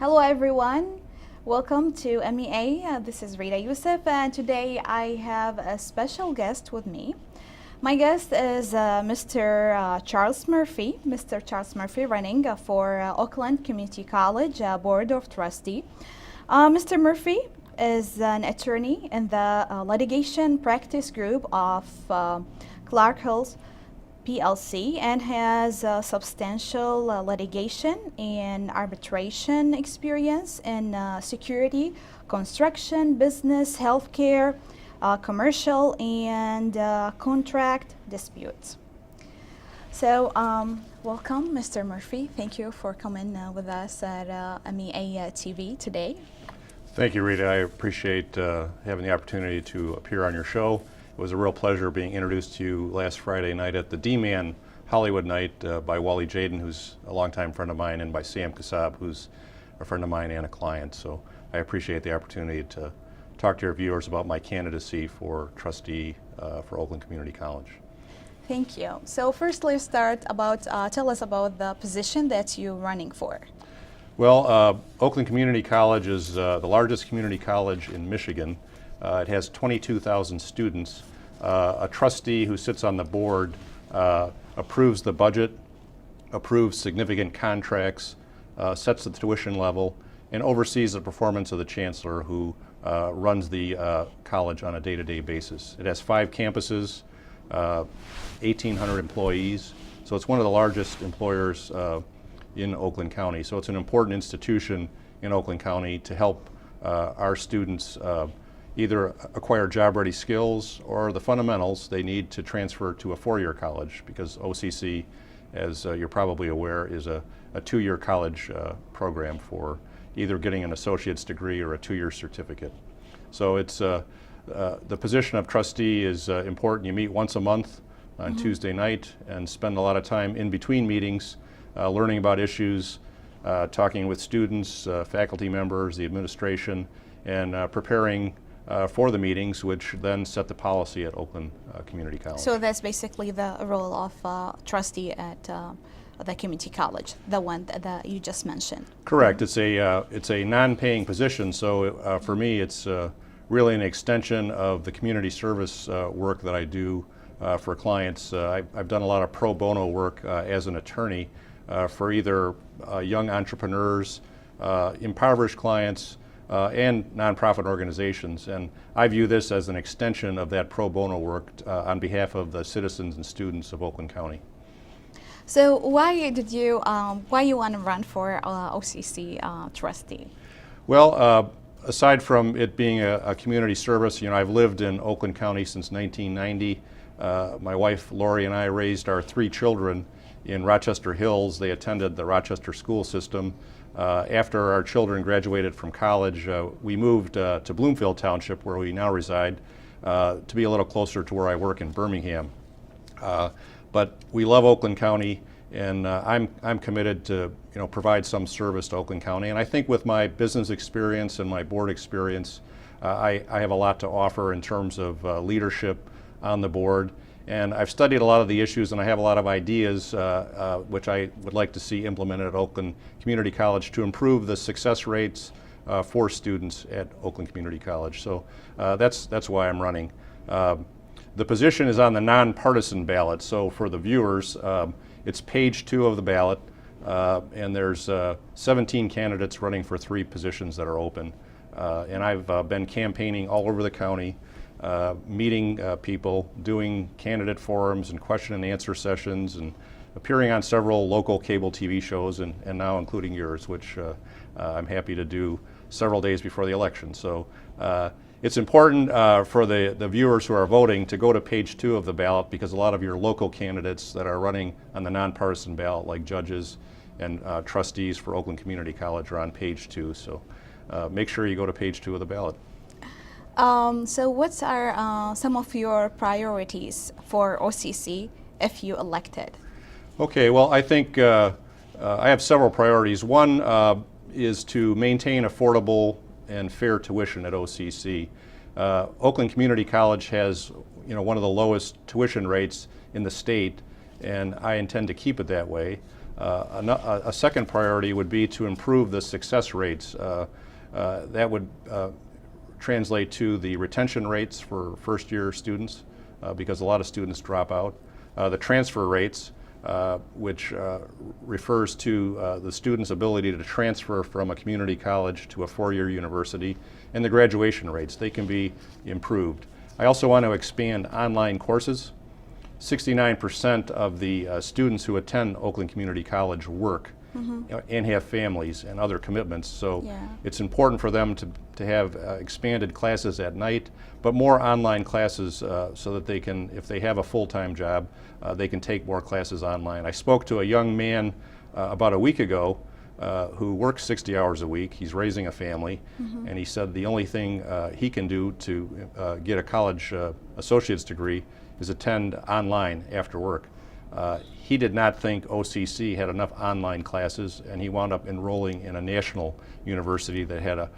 Hello everyone, welcome to MEA. This is Rita Youssef, and today I have a special guest with me. My guest is Mr. Charles Murphy. Mr. Charles Murphy running for Oakland Community College Board of Trustee. Mr. Murphy is an attorney in the litigation practice group of Clark Hills PLC and has substantial litigation and arbitration experience in security, construction, business, healthcare, commercial, and contract disputes. So, welcome, Mr. Murphy. Thank you for coming with us at MEA TV today. Thank you, Rita. I appreciate having the opportunity to appear on your show. It was a real pleasure being introduced to you last Friday night at the D-Man Hollywood Night by Wally Jaden, who's a longtime friend of mine, and by Sam Kassab, who's a friend of mine and a client. So I appreciate the opportunity to talk to your viewers about my candidacy for trustee for Oakland Community College. Thank you. So first, let's start about, tell us about the position that you're running for. Well, Oakland Community College is the largest community college in Michigan. It has 22,000 students. A trustee who sits on the board approves the budget, approves significant contracts, sets the tuition level, and oversees the performance of the chancellor, who runs the college on a day-to-day basis. It has 5 campuses, 1,800 employees, so it's one of the largest employers in Oakland County. So it's an important institution in Oakland County to help our students either acquire job-ready skills or the fundamentals they need to transfer to a 4-year college, because OCC, as you're probably aware, is a 2-year college program for either getting an associate's degree or a 2-year certificate. So it's the position of trustee is important. You meet once a month on Tuesday night and spend a lot of time in between meetings learning about issues, talking with students, faculty members, the administration, and preparing for the meetings, which then set the policy at Oakland Community College. So that's basically the role of trustee at the community college, the one that you just mentioned. Correct. It's a non-paying position, so for me it's really an extension of the community service work that I do for clients. I've done a lot of pro bono work as an attorney for either young entrepreneurs, impoverished clients, and nonprofit organizations, and I view this as an extension of that pro bono work on behalf of the citizens and students of Oakland County. So why you want to run for OCC trustee? Well, aside from it being a community service, I've lived in Oakland County since 1990. My wife Lori and I raised our 3 children in Rochester Hills. They attended the Rochester school system. After our children graduated from college, we moved to Bloomfield Township, where we now reside, to be a little closer to where I work in Birmingham. But we love Oakland County, and I'm committed to provide some service to Oakland County. And I think with my business experience and my board experience, I have a lot to offer in terms of leadership on the board. And I've studied a lot of the issues, and I have a lot of ideas which I would like to see implemented at Oakland Community College to improve the success rates for students at Oakland Community College. So that's why I'm running. The position is on the nonpartisan ballot, so for the viewers, it's page 2 of the ballot, and there's 17 candidates running for 3 positions that are open. And I've been campaigning all over the county, meeting people, doing candidate forums and question and answer sessions, and appearing on several local cable TV shows, and now including yours, which I'm happy to do several days before the election. So it's important for the viewers who are voting to go to page 2 of the ballot, because a lot of your local candidates that are running on the nonpartisan ballot, like judges and trustees for Oakland Community College, are on page 2. So make sure you go to page 2 of the ballot. So what are some of your priorities for OCC if you elected? Okay, well, I think I have several priorities. One is to maintain affordable and fair tuition at OCC. Oakland Community College has one of the lowest tuition rates in the state, and I intend to keep it that way. A second priority would be to improve the success rates. That would translate to the retention rates for first-year students, because a lot of students drop out. The transfer rates, which refers to the student's ability to transfer from a community college to a four-year university, and the graduation rates. They can be improved. I also want to expand online courses. 69% of the students who attend Oakland Community College work and have families and other commitments, so it's important for them to have expanded classes at night, but more online classes so that they can, if they have a full-time job, they can take more classes online. I spoke to a young man about a week ago who works 60 hours a week. He's raising a family, and he said the only thing he can do to get a college associate's degree is attend online after work. He did not think OCC had enough online classes, and he wound up enrolling in a national university that had a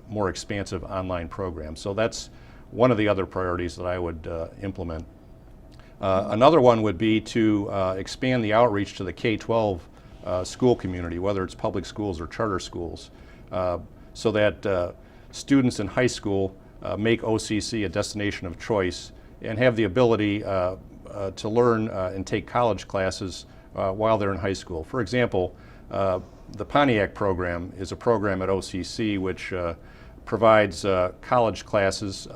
more expansive online program. So that's one of the other priorities that I would implement. Another one would be to expand the outreach to the K-12 school community, whether it's public schools or charter schools, so that students in high school make OCC a destination of choice and have the ability to learn and take college classes while they're in high school. For example, the Pontiac program is a program at OCC which provides college classes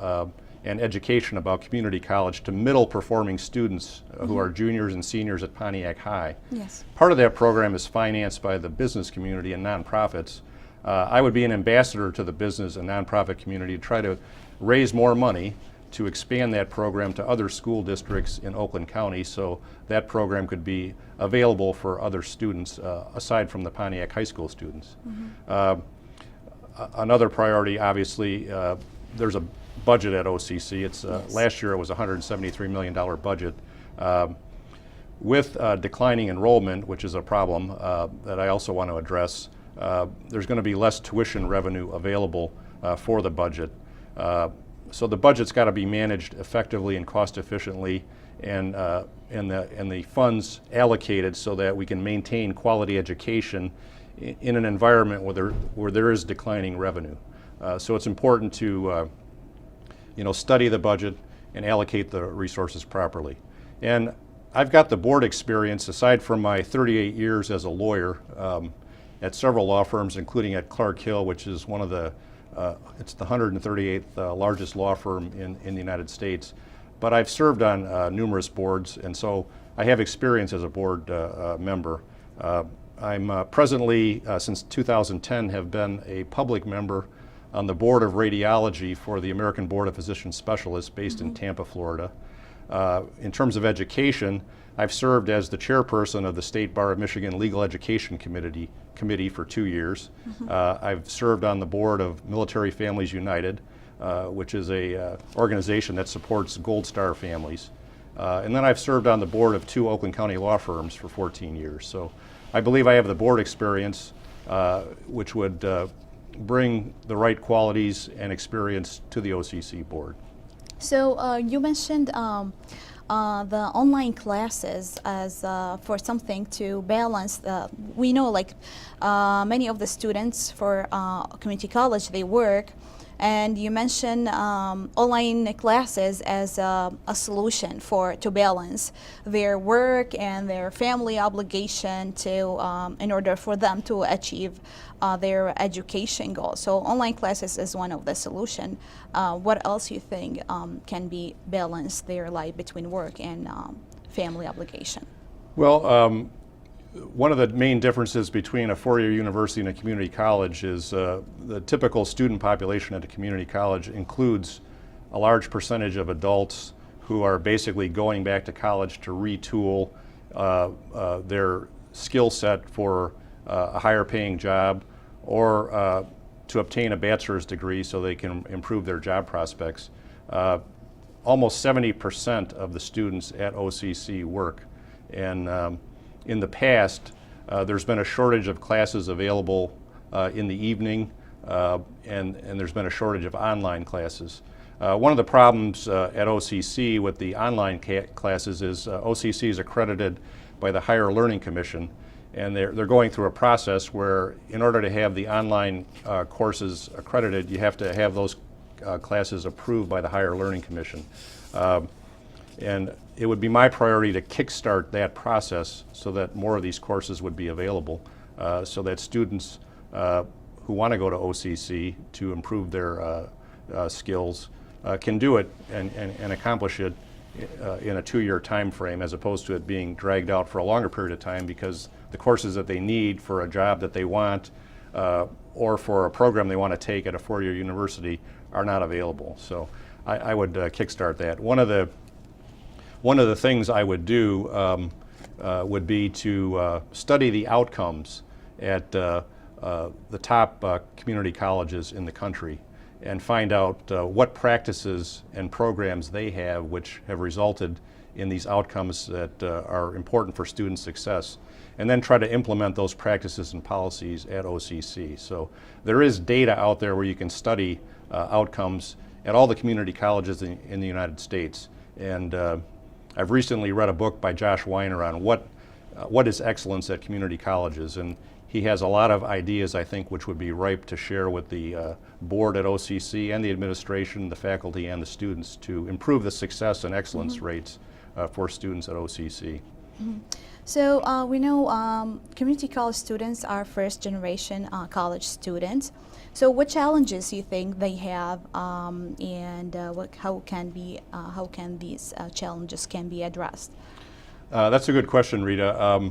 and education about community college to middle performing students who are juniors and seniors at Pontiac High. Yes. Part of that program is financed by the business community and nonprofits. I would be an ambassador to the business and nonprofit community to try to raise more money to expand that program to other school districts in Oakland County, so that program could be available for other students aside from the Pontiac High School students. Another priority, obviously, there's a budget at OCC. It's last year it was a $173 million budget. With declining enrollment, which is a problem that I also want to address, there's going to be less tuition revenue available for the budget. So the budget's got to be managed effectively and cost efficiently, and the funds allocated so that we can maintain quality education in an environment where there is declining revenue. So it's important to study the budget and allocate the resources properly. And I've got the board experience, aside from my 38 years as a lawyer at several law firms, including at Clark Hill, which is one of the it's the 138th largest law firm in the United States. But I've served on numerous boards, and so I have experience as a board member. I'm presently, since 2010, have been a public member on the Board of Radiology for the American Board of Physician Specialists based in Tampa, Florida. In terms of education, I've served as the chairperson of the State Bar of Michigan Legal Education Committee for 2 years. I've served on the board of Military Families United, which is a organization that supports Gold Star families. And then I've served on the board of 2 Oakland County law firms for 14 years. So I believe I have the board experience which would bring the right qualities and experience to the OCC board. So you mentioned the online classes as for something to balance. We know, like many of the students for community college, they work, and you mentioned online classes as a solution to balance their work and their family obligation in order for them to achieve their education goals. So online classes is one of the solution. What else you think can be balanced their life between work and family obligation? Well, one of the main differences between a four-year university and a community college is the typical student population at a community college includes a large percentage of adults who are basically going back to college to retool their skill set for a higher paying job, or to obtain a bachelor's degree so they can improve their job prospects. Almost 70% of the students at OCC work, and in the past, there's been a shortage of classes available in the evening, and there's been a shortage of online classes. One of the problems at OCC with the online classes is OCC is accredited by the Higher Learning Commission, and they're going through a process where in order to have the online courses accredited, you have to have those classes approved by the Higher Learning Commission. And it would be my priority to kickstart that process so that more of these courses would be available, so that students who want to go to OCC to improve their skills can do it and accomplish it in a 2-year time frame, as opposed to it being dragged out for a longer period of time because the courses that they need for a job that they want or for a program they want to take at a 4-year university are not available. So I would kickstart that. One of the things I would do would be to study the outcomes at the top community colleges in the country and find out what practices and programs they have which have resulted in these outcomes that are important for student success, and then try to implement those practices and policies at OCC. So there is data out there where you can study outcomes at all the community colleges in the United States. And I've recently read a book by Josh Weiner on what is excellence at community colleges, and he has a lot of ideas, I think, which would be ripe to share with the board at OCC and the administration, the faculty, and the students to improve the success and excellence rates for students at OCC. So we know community college students are first generation college students. So what challenges do you think they have, and how can these challenges can be addressed? That's a good question, Rita.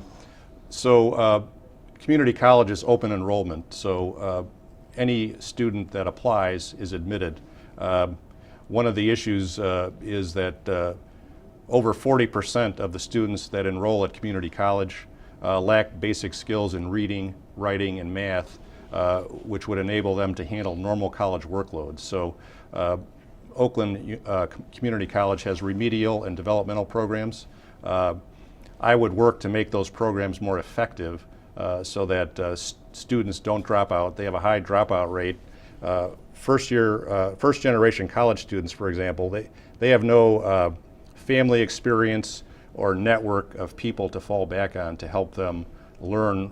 Community college is open enrollment, so any student that applies is admitted. One of the issues is that over 40% of the students that enroll at community college lack basic skills in reading, writing, and math, which would enable them to handle normal college workloads. So Oakland Community College has remedial and developmental programs. I would work to make those programs more effective so that students don't drop out. They have a high dropout rate. First generation college students, for example, they have no family experience or network of people to fall back on to help them learn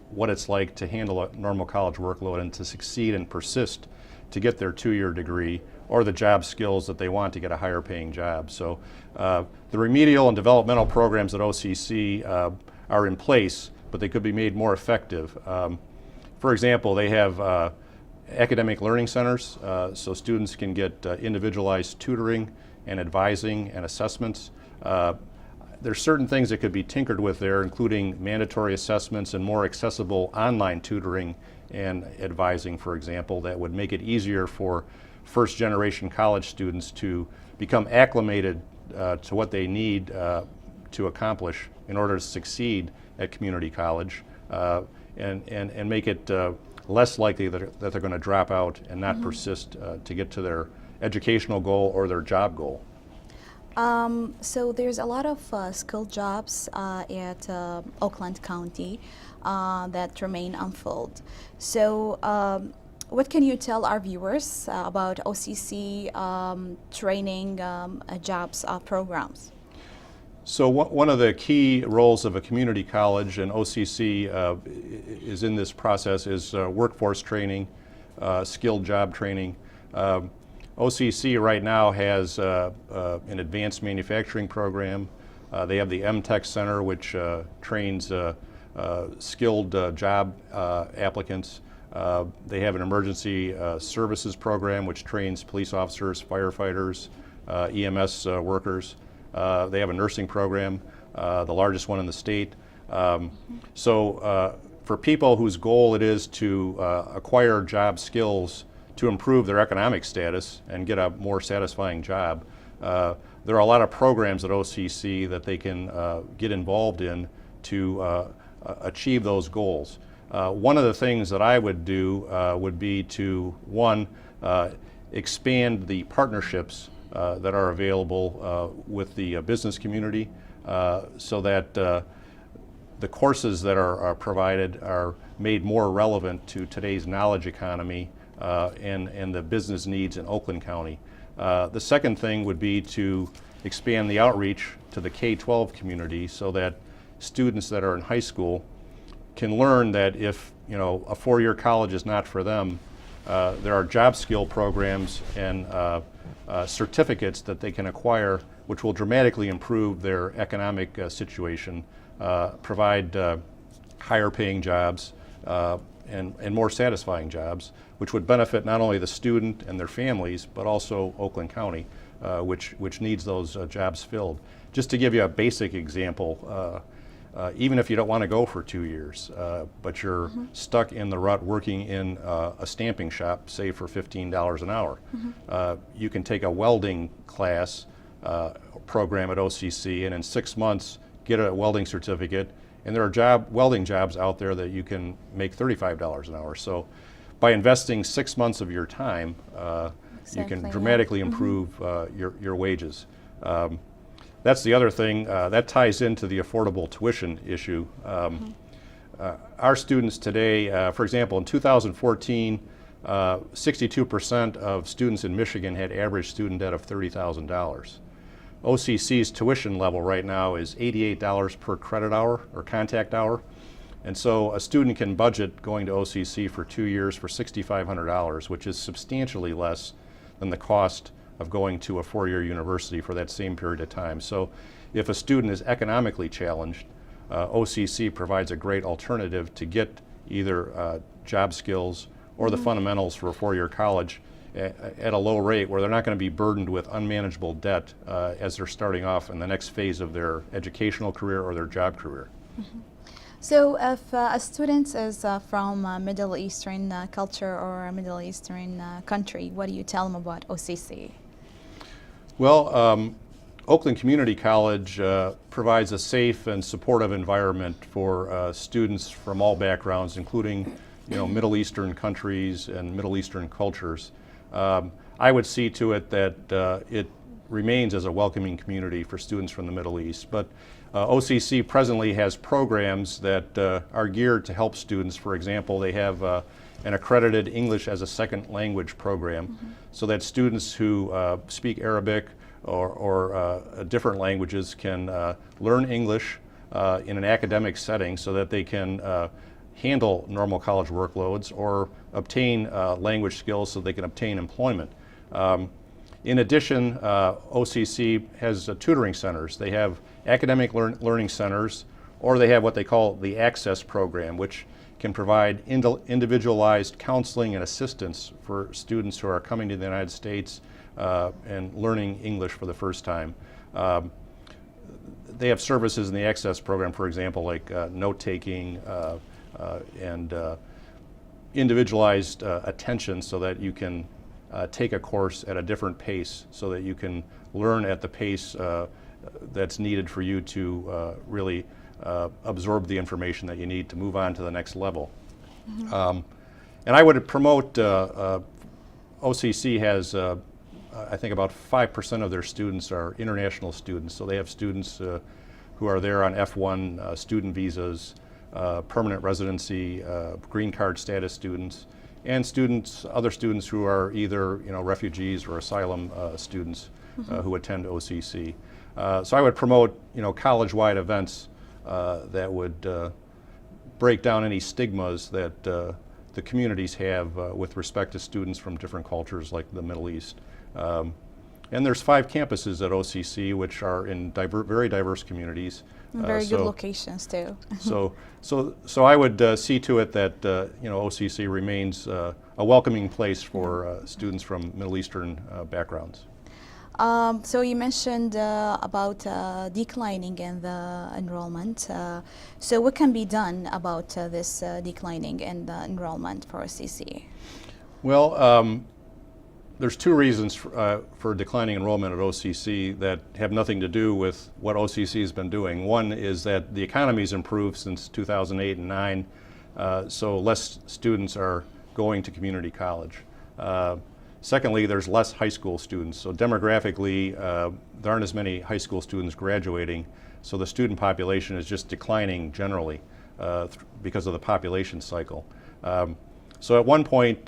what it's like to handle a normal college workload and to succeed and persist to get their 2-year degree or the job skills that they want to get a higher paying job. So the remedial and developmental programs at OCC are in place, but they could be made more effective. For example, they have academic learning centers, so students can get individualized tutoring and advising and assessments. There's certain things that could be tinkered with there, including mandatory assessments and more accessible online tutoring and advising, for example, that would make it easier for first generation college students to become acclimated to what they need to accomplish in order to succeed at community college, and make it less likely that they're going to drop out and not persist to get to their educational goal or their job goal. So there's a lot of skilled jobs at Oakland County that remain unfilled. So what can you tell our viewers about OCC training jobs programs? So one of the key roles of a community college, and OCC is in this process, is workforce training, skilled job training. OCC right now has an advanced manufacturing program. They have the MTech Center, which trains skilled job applicants. They have an emergency services program, which trains police officers, firefighters, EMS workers. They have a nursing program, the largest one in the state. So for people whose goal it is to acquire job skills to improve their economic status and get a more satisfying job, there are a lot of programs at OCC that they can get involved in to achieve those goals. One of the things that I would do would be to, one, expand the partnerships that are available with the business community so that the courses that are provided are made more relevant to today's knowledge economy and the business needs in Oakland County. The second thing would be to expand the outreach to the K-12 community so that students that are in high school can learn that if a four-year college is not for them, there are job skill programs and certificates that they can acquire which will dramatically improve their economic situation, provide higher paying jobs and more satisfying jobs, which would benefit not only the student and their families, but also Oakland County, which needs those jobs filled. Just to give you a basic example, even if you don't want to go for 2 years, but you're stuck in the rut working in a stamping shop, say for $15 an hour, you can take a welding class program at OCC and in 6 months get a welding certificate, and there are welding jobs out there that you can make $35 an hour. So by investing 6 months of your time, you can dramatically improve your wages. That's the other thing. That ties into the affordable tuition issue. Our students today, for example, in 2014, 62% of students in Michigan had average student debt of $30,000. OCC's tuition level right now is $88 per credit hour or contact hour. And so a student can budget going to OCC for 2 years for $6,500, which is substantially less than the cost of going to a four-year university for that same period of time. So if a student is economically challenged, OCC provides a great alternative to get either job skills or the fundamentals for a four-year college at a low rate where they're not going to be burdened with unmanageable debt as they're starting off in the next phase of their educational career or their job career. So if a student is from a Middle Eastern culture or a Middle Eastern country, what do you tell them about OCC? Well, Oakland Community College provides a safe and supportive environment for students from all backgrounds, including Middle Eastern countries and Middle Eastern cultures. I would see to it that it remains as a welcoming community for students from the Middle East. But OCC presently has programs that are geared to help students. For example, they have an accredited English as a second language program so that students who speak Arabic or different languages can learn English in an academic setting so that they can handle normal college workloads or obtain language skills so they can obtain employment. In addition, OCC has tutoring centers. They have academic learning centers, or they have what they call the Access Program, which can provide individualized counseling and assistance for students who are coming to the United States and learning English for the first time. They have services in the Access Program, for example, like note-taking and individualized attention so that you can take a course at a different pace so that you can learn at the pace that's needed for you to really absorb the information that you need to move on to the next level. And I would promote, OCC has, I think about 5% of their students are international students. So they have students who are there on F1 student visas, permanent residency, green card status students, and other students who are either refugees or asylum students who attend OCC. So I would promote college-wide events that would break down any stigmas that the communities have with respect to students from different cultures like the Middle East. And there's 5 campuses at OCC which are in very diverse communities. Very good locations too. So I would see to it that OCC remains a welcoming place for students from Middle Eastern backgrounds. So you mentioned about declining in the enrollment. So what can be done about this declining in the enrollment for OCC? Well, there's 2 reasons for declining enrollment at OCC that have nothing to do with what OCC has been doing. One is that the economy's improved since 2008 and 9, so less students are going to community college. Secondly, there's less high school students, so demographically there aren't as many high school students graduating, so the student population is just declining generally because of the population cycle. So at one point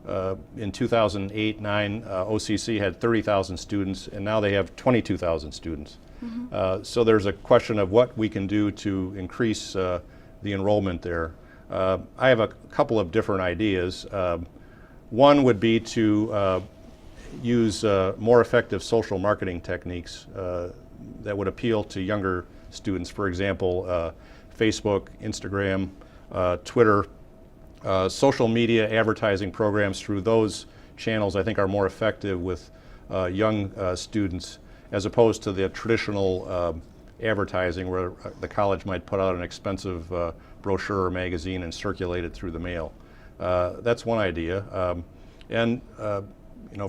in 2008-9, OCC had 30,000 students, and now they have 22,000 students. So there's a question of what we can do to increase the enrollment there. I have a couple of different ideas. One would be to use more effective social marketing techniques that would appeal to younger students. For example, Facebook, Instagram, Twitter, social media advertising programs through those channels I think are more effective with young students as opposed to the traditional advertising where the college might put out an expensive brochure or magazine and circulate it through the mail. That's one idea. And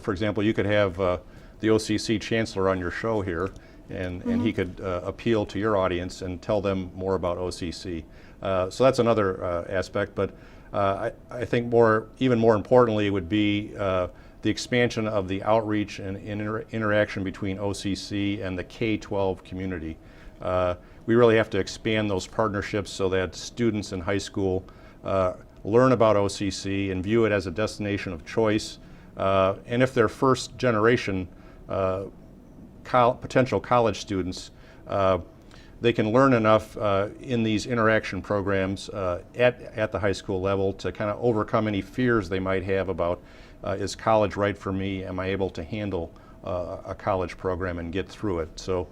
for example, you could have the OCC chancellor on your show here, and he could appeal to your audience and tell them more about OCC. So that's another aspect, but I think even more importantly would be the expansion of the outreach and interaction between OCC and the K-12 community. We really have to expand those partnerships so that students in high school learn about OCC and view it as a destination of choice. And if they're first generation potential college students, they can learn enough in these interaction programs at the high school level to kind of overcome any fears they might have about, is college right for me? Am I able to handle a college program and get through it? So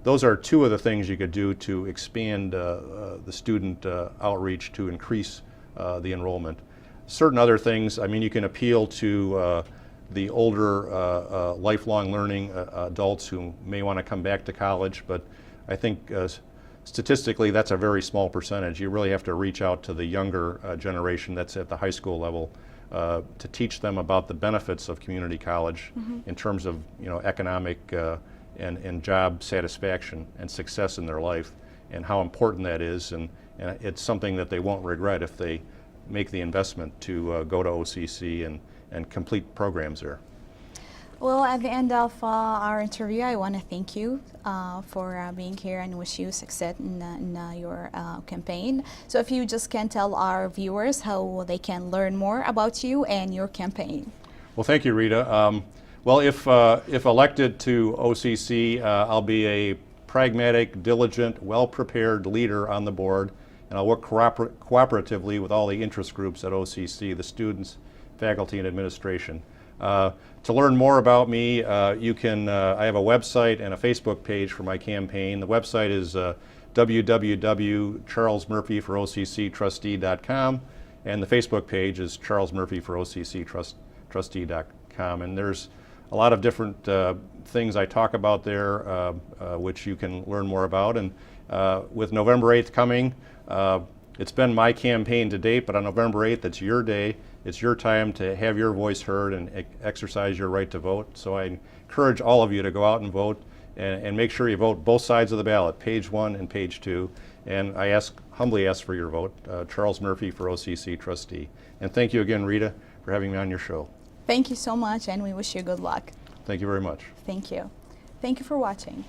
those are two of the things you could do to expand the student outreach to increase the enrollment. Certain other things, I mean, you can appeal to the older lifelong learning adults who may want to come back to college, but I think statistically that's a very small percentage. You really have to reach out to the younger generation that's at the high school level to teach them about the benefits of community college in terms of economic and job satisfaction and success in their life, and how important that is, and it's something that they won't regret if they make the investment to go to OCC and complete programs there. Well, at the end of our interview, I want to thank you for being here and wish you success in your campaign. So if you just can tell our viewers how they can learn more about you and your campaign. Well, thank you, Rita. Well, if elected to OCC, I'll be a pragmatic, diligent, well-prepared leader on the board, and I'll work cooperatively with all the interest groups at OCC, the students, faculty, and administration. To learn more about me, you can, I have a website and a Facebook page for my campaign. The website is www.charlesmurphyforOCCtrustee.com, and the Facebook page is Charles Murphy for OCC Trustee.com. And there's a lot of different things I talk about there, which you can learn more about. And with November 8th coming, it's been my campaign to date, but on November 8th, it's your day. It's your time to have your voice heard and exercise your right to vote. So I encourage all of you to go out and vote, and make sure you vote both sides of the ballot, page 1 and page 2. And I humbly ask for your vote, Charles Murphy for OCC Trustee. And thank you again, Rita, for having me on your show. Thank you so much, and we wish you good luck. Thank you very much. Thank you. Thank you for watching.